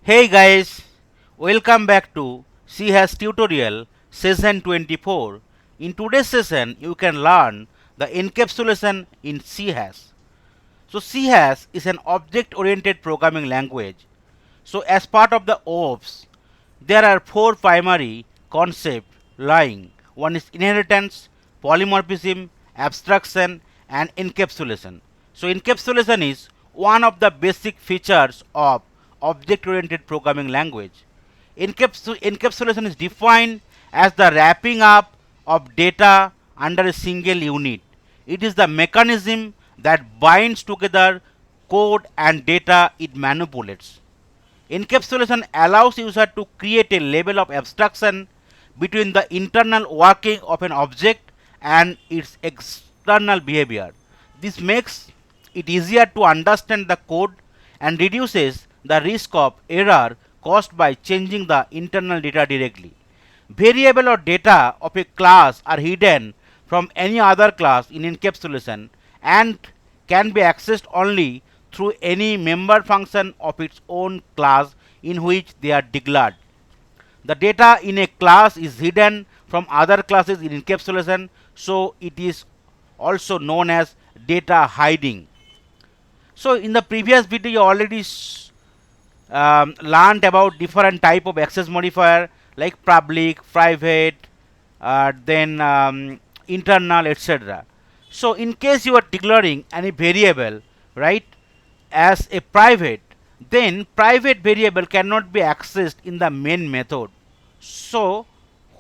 Hey guys, welcome back to C Has tutorial session 24. In today's session, you can learn the encapsulation in C Has. So C Has is an object-oriented programming language. So as part of the OOPS, there are four primary concepts lying. One is inheritance, polymorphism, abstraction, and encapsulation. So encapsulation is one of the basic features of object-oriented programming language. Encapsulation is defined as the wrapping up of data under a single unit. It is the mechanism that binds together code and data it manipulates. Encapsulation allows user to create a level of abstraction between the internal working of an object and its external behavior. This makes it easier to understand the code and reduces the risk of error caused by changing the internal data directly. Variable or data of a class are hidden from any other class in encapsulation and can be accessed only through any member function of its own class in which they are declared. The data in a class is hidden from other classes in encapsulation, so it is also known as data hiding. So in the previous video you already learned about different type of access modifier like public, private, then internal, etc. So in case you are declaring any variable, right, as a private, then private variable cannot be accessed in the main method. So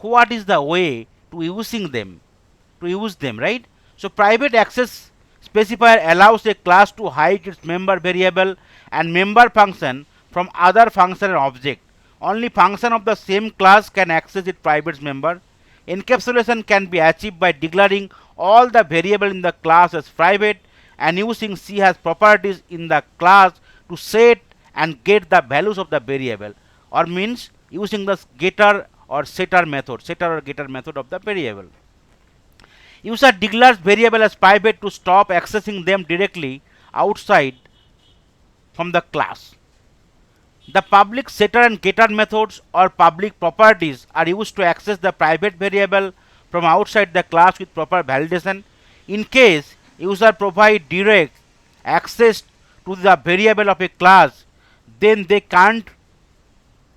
what is the way to use them, right? So private access specifier allows a class to hide its member variable and member function from other function and object. Only function of the same class can access its private member. Encapsulation can be achieved by declaring all the variable in the class as private and using C has properties in the class to set and get the values of the variable, or means using the getter or setter method, setter or getter method of the variable. User declares variable as private to stop accessing them directly outside from the class. The public setter and getter methods or public properties are used to access the private variable from outside the class with proper validation. In case user provide direct access to the variable of a class, then they can't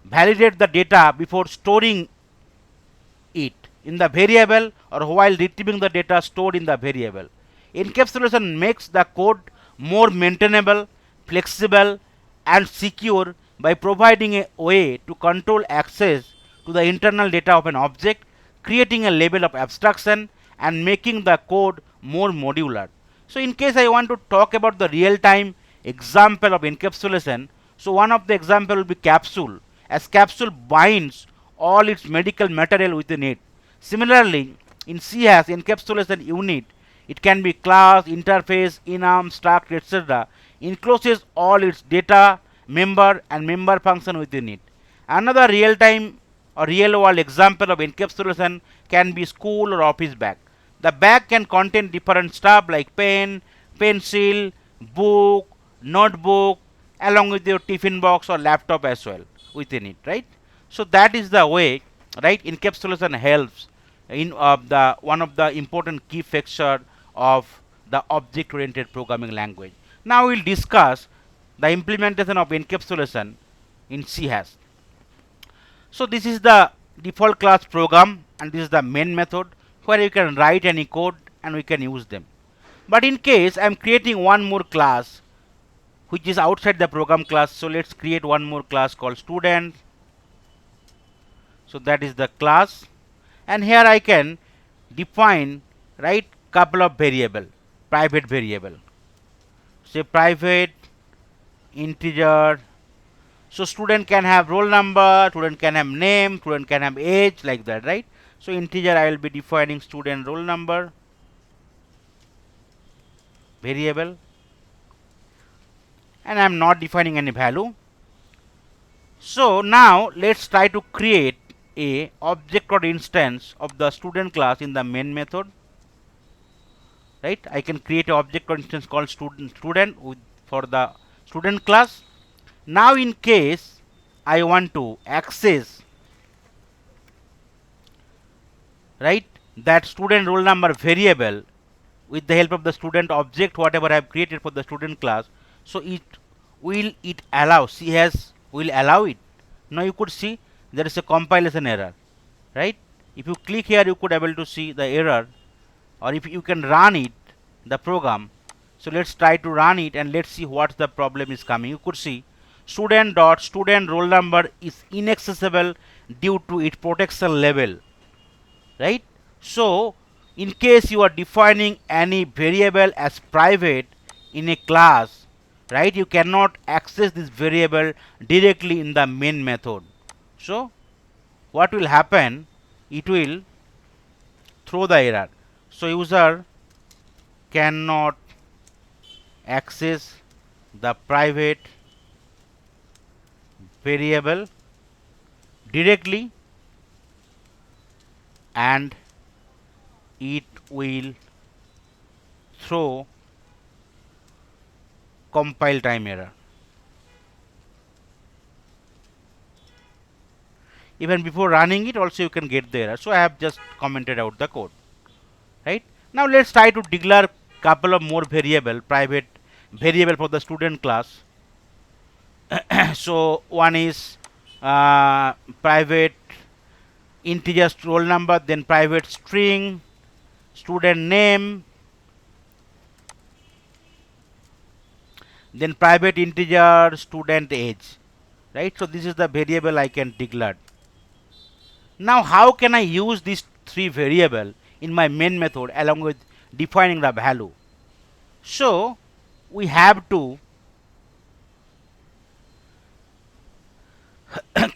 validate the data before storing it in the variable or while retrieving the data stored in the variable. Encapsulation makes the code more maintainable, flexible, and secure by providing a way to control access to the internal data of an object, creating a level of abstraction and making the code more modular. So in case I want to talk about the real time example of encapsulation, so one of the example will be capsule, as capsule binds all its medical material within it. Similarly, in C has encapsulation unit, it can be class, interface, enum, struct, etc. encloses all its data, member and member function within it. Another real time or real world example of encapsulation can be school or office bag. The bag can contain different stuff like pen, pencil, book, notebook, along with your tiffin box or laptop as well within it, right? So that is the way, right, encapsulation helps in the one of the important key feature of the object oriented programming language. Now we'll discuss the implementation of encapsulation in C hash. So this is the default class program and this is the main method where you can write any code and we can use them. But in case I am creating one more class which is outside the program class, so let's create one more class called student. So that is the class, and here I can define, right, couple of variable, private variable, say private integer. So student can have roll number, student can have name, student can have age, like that, right? So integer I will be defining student roll number variable, and I am not defining any value. So now let's try to create a object or instance of the student class in the main method, right? I can create an object or instance called student with for the student class. Now in case I want to access, right, that student roll number variable with the help of the student object whatever I have created for the student class. So it allow, C has will allow it. Now you could see there is a compilation error, right? If you click here you could able to see the error, or if you can run it, the program. So let's try to run it and let's see what the problem is coming. You could see student roll number is inaccessible due to its protection level, right? So in case you are defining any variable as private in a class, right, you cannot access this variable directly in the main method. So what will happen, it will throw the error. So user cannot access the private variable directly, and it will throw compile time error. Even before running it also you can get the error. So I have just commented out the code, right? Now let's try to declare couple of more private variable for the student class. So one is private integer roll number, then private string, student name, then private integer student age, right? So this is the variable I can declare. Now how can I use these three variable in my main method along with defining the value? So we have to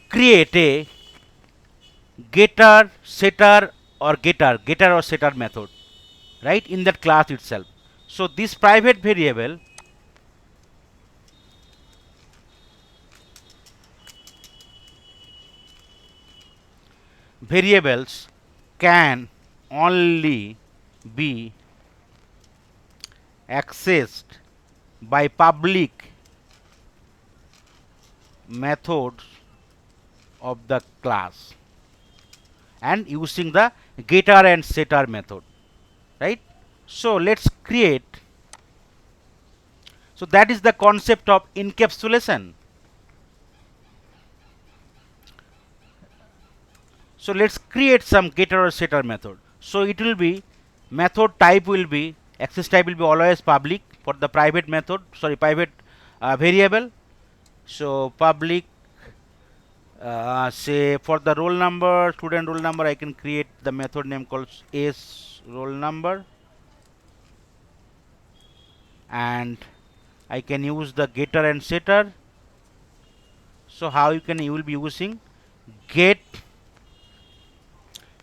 create a getter or setter method, right, in that class itself. So this private variables can only be accessed by public methods of the class and using the getter and setter method, right? So let's create, so that is the concept of encapsulation. So let's create some getter or setter method. So it will be, method type will be, access type will be always public for the private method, sorry, private variable. So public, say for the roll number, student roll number, I can create the method name called s roll number, and I can use the getter and setter. So how you will be using get,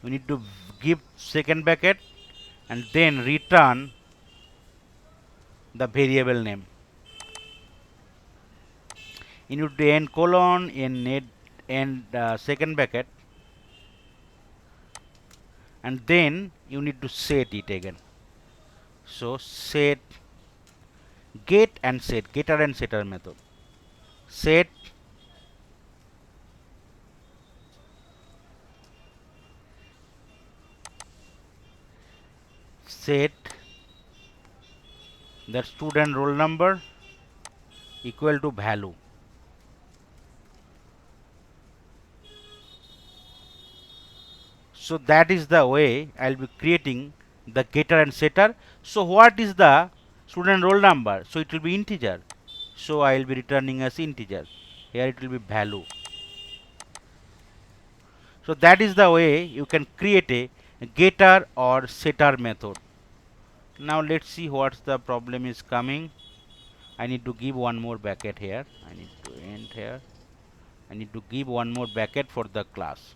we need to give second bracket and then return the variable name. You need to end colon end second bracket, and then you need to set it again. So set get and set, getter and setter method. Set set the student roll number equal to value. So that is the way I will be creating the getter and setter. So what is the student roll number? So it will be integer. So I will be returning as integer. Here it will be value. So that is the way you can create a getter or setter method. Now let's see what's the problem is coming. I need to give one more bracket here. I need to end here. I need to give one more bracket for the class.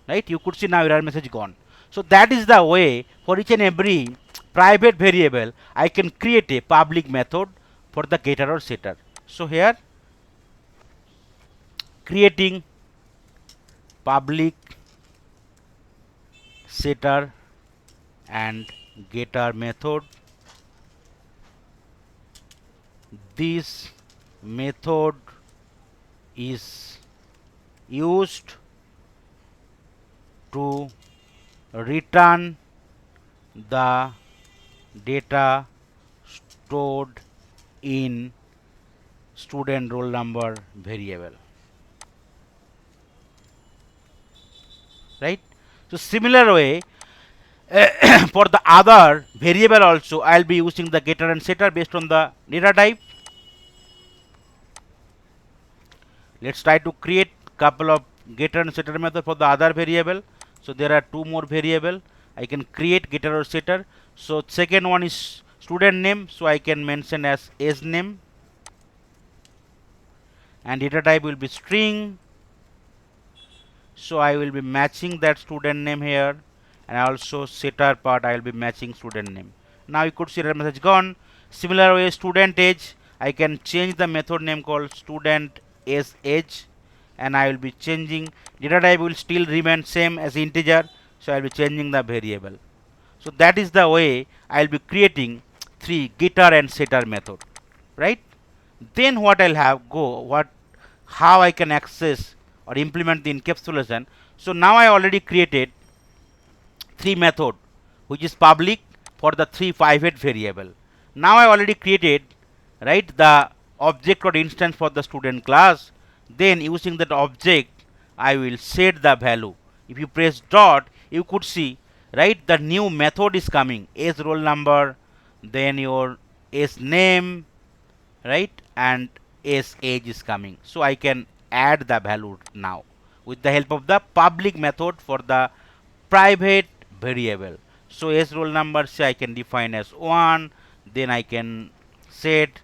Right? You could see now error message gone. So that is the way for each and every private variable I can create a public method for the getter or setter. So here creating public setter and getter method. This method is used to return the data stored in student roll number variable, right? So similar way, for the other variable also I'll be using the getter and setter based on the data type. Let's try to create couple of getter and setter method for the other variable. So there are two more variable. I can create getter or setter. So second one is student name, so I can mention as age name, and data type will be string. So I will be matching that student name here, and also setter part I will be matching student name. Now you could see that message gone. Similar way, student age, I can change the method name called student age, and I will be changing. Data type will still remain same as integer, so I will be changing the variable. So that is the way I will be creating three getter and setter method, right? Then what I'll have how I can access or implement the encapsulation. So now I already created three method, which is public for the three private variable. Now I already created, right, the object or instance for the student class. Then using that object I will set the value. If you press dot, you could see, right, the new method is coming, age roll number, then your age name, right, and age is coming. So I can add the value now with the help of the public method for the private variable. So age roll number, say I can define as 1, then I can set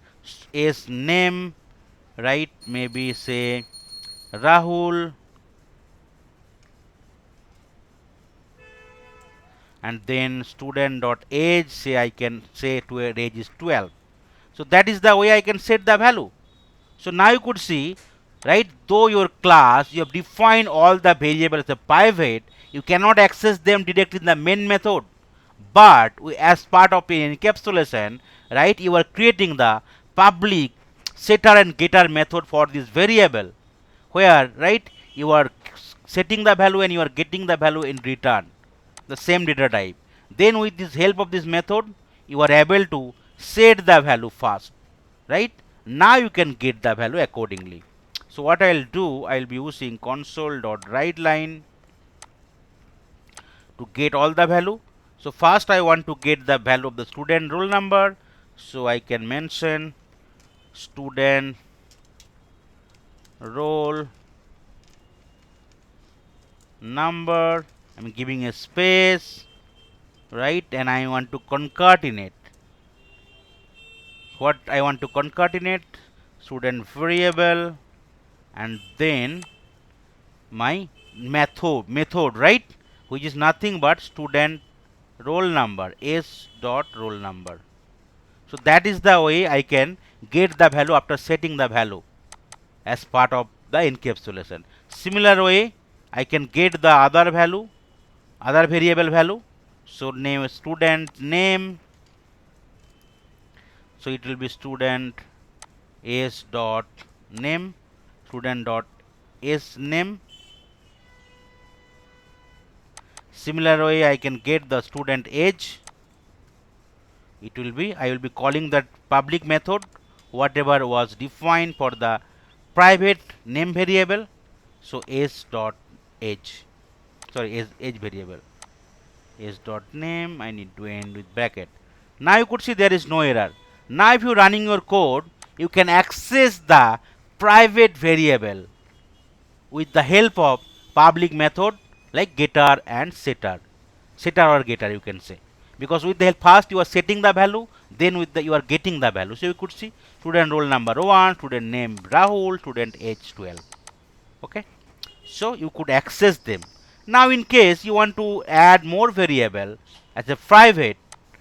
age name, right, maybe say Rahul, and then student dot age, say I can say to age is 12. So that is the way I can set the value. So now you could see, right, though your class, you have defined all the variables as a private, you cannot access them directly in the main method. But as part of an encapsulation, right, you are creating the public setter and getter method for this variable, where, right, you are setting the value and you are getting the value in return, the same data type. Then with this help of this method, you are able to set the value fast, right? Now you can get the value accordingly. So what I'll do, I'll be using Console.WriteLine to get all the value. So first I want to get the value of the student roll number. So I can mention student roll number. I'm giving a space, right, and I want to concatenate. What I want to concatenate? Student variable, and then my method, right, which is nothing but student roll number, s dot roll number. So that is the way I can get the value after setting the value as part of the encapsulation. Similar way, I can get the other value, other variable value. So name, student name, so it will be student s dot name, student dot s name. Similar way, I can get the student age. It will be, I will be calling that public method whatever was defined for the private name variable. So age dot age, sorry, age variable, age dot name, I need to end with bracket. Now you could see there is no error. Now if you running your code, you can access the private variable with the help of public method like getter and setter or getter, you can say, because with the help, first you are setting the value, then with the you are getting the value. So you could see student roll number 1, student name Rahul, student age 12. Okay, so you could access them. Now in case you want to add more variable as a private,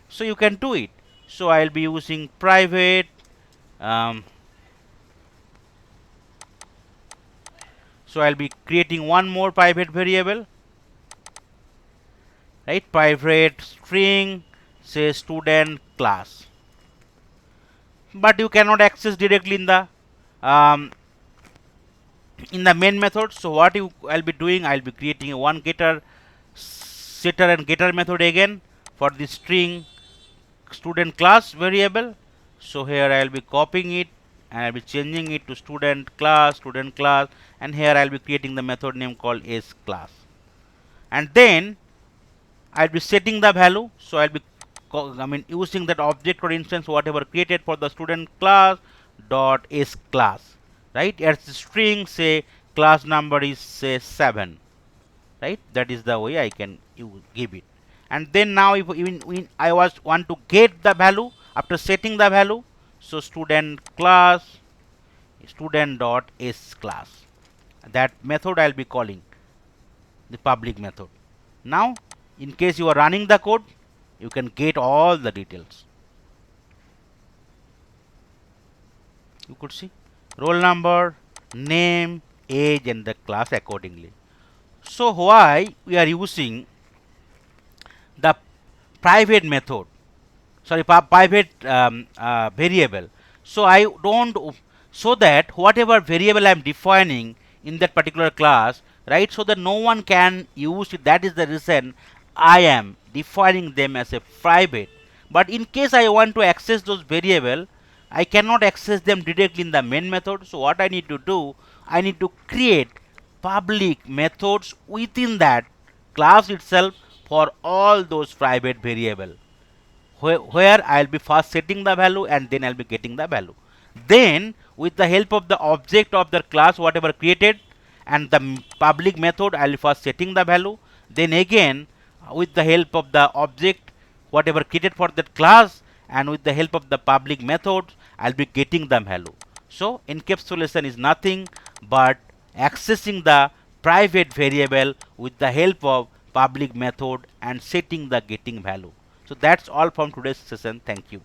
so you can do it. So I'll be using private, so I'll be creating one more private variable, right, private string, say student class, but you cannot access directly in the um, in the main method. So what I'll be doing, I'll be creating a one getter, setter and getter method again for the string student class variable. So here I'll be copying it and I'll be changing it to student class, and here I'll be creating the method name called s class, and then I'll be setting the value. So I'll be using that object or instance whatever created for the student class dot s class, right? As the string, say class number is say 7, right? That is the way I can give it. And then now if even I want to get the value after setting the value, so student class student dot s class, that method I'll be calling the public method. Now in case you are running the code, you can get all the details. You could see roll number, name, age, and the class accordingly. So why we are using the private method, sorry, private variable? So I don't, so that whatever variable I am defining in that particular class, right, so that no one can use it. That is the reason I am defining them as a private. But in case I want to access those variable, I cannot access them directly in the main method. So what I need to do, I need to create public methods within that class itself for all those private variable, where I'll be first setting the value and then I'll be getting the value. Then with the help of the object of the class whatever created and the public method, I'll be first setting the value. Then again with the help of the object whatever created for that class and with the help of the public method, I'll be getting the value. So encapsulation is nothing but accessing the private variable with the help of public method and setting the getting value. So that's all from today's session. Thank you.